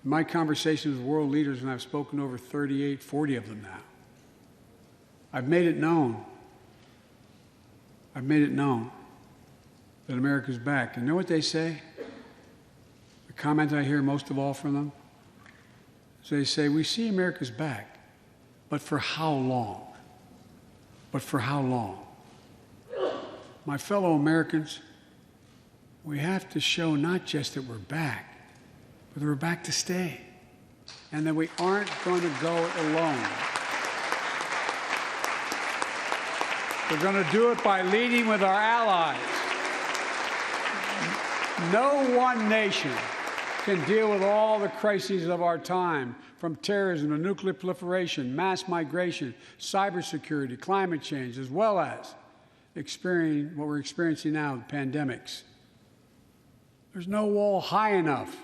In my conversations with world leaders, and I've spoken to over 38, 40 of them now, I've made it known. I've made it known that America's back. And you know what they say? The comment I hear most of all from them is they say, we see America's back, but for how long? But for how long? My fellow Americans, we have to show not just that we're back, but that we're back to stay, and that we aren't going to go it alone. We're going to do it by leading with our allies. No one nation can deal with all the crises of our time, from terrorism to nuclear proliferation, mass migration, cybersecurity, climate change, as well as what we're experiencing now, the pandemics. There's no wall high enough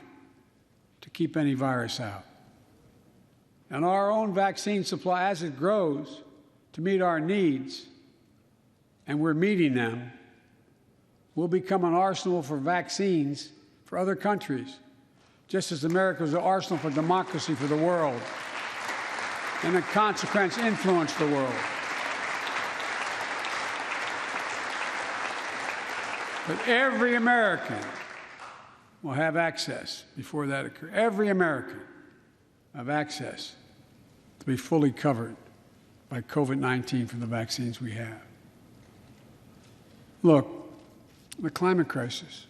to keep any virus out. And our own vaccine supply, as it grows to meet our needs, and we're meeting them, will become an arsenal for vaccines for other countries, just as America is an arsenal for democracy for the world, and in consequence influence the world. But every American will have access before that occurs. Every American will have access to be fully covered by COVID-19 from the vaccines we have. Look, the climate crisis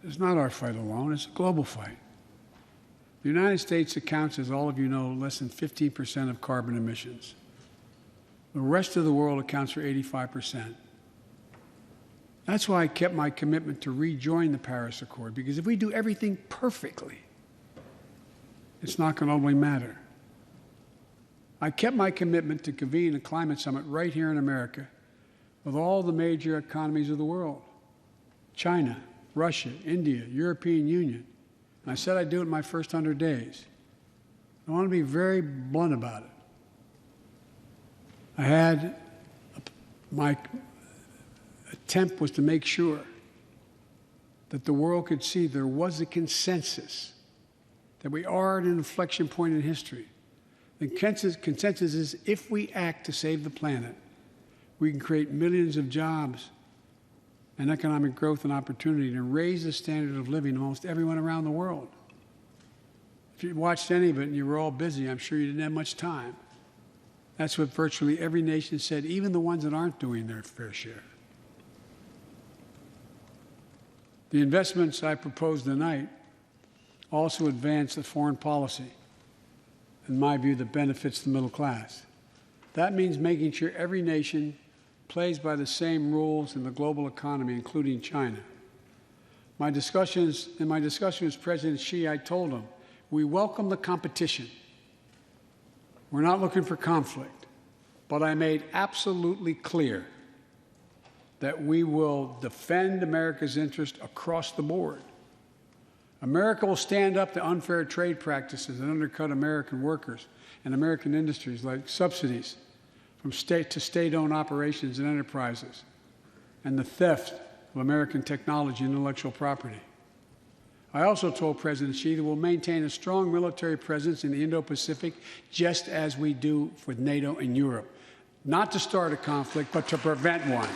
is not our fight alone. It's a global fight. The United States accounts, as all of you know, less than 15% of carbon emissions. The rest of the world accounts for 85%. That's why I kept my commitment to rejoin the Paris Accord, because if we do everything perfectly, it's not going to only matter. I kept my commitment to convene a climate summit right here in America with all the major economies of the world: China, Russia, India, European Union. And I said I'd do it in my first 100 days. I want to be very blunt about it. My attempt was to make sure that the world could see there was a consensus, that we are at an inflection point in history. The consensus is if we act to save the planet, we can create millions of jobs and economic growth and opportunity and raise the standard of living of almost everyone around the world. If you watched any of it and you were all busy, I'm sure you didn't have much time. That's what virtually every nation said, even the ones that aren't doing their fair share. The investments I propose tonight also advance the foreign policy, in my view, that benefits the middle class. That means making sure every nation plays by the same rules in the global economy, including China. In my discussion with President Xi, I told him, we welcome the competition. We're not looking for conflict. But I made absolutely clear that we will defend America's interest across the board. America will stand up to unfair trade practices that undercut American workers and American industries, like subsidies from state to state-owned operations and enterprises, and the theft of American technology and intellectual property. I also told President Xi that we'll maintain a strong military presence in the Indo-Pacific, just as we do with NATO and Europe, not to start a conflict, but to prevent one.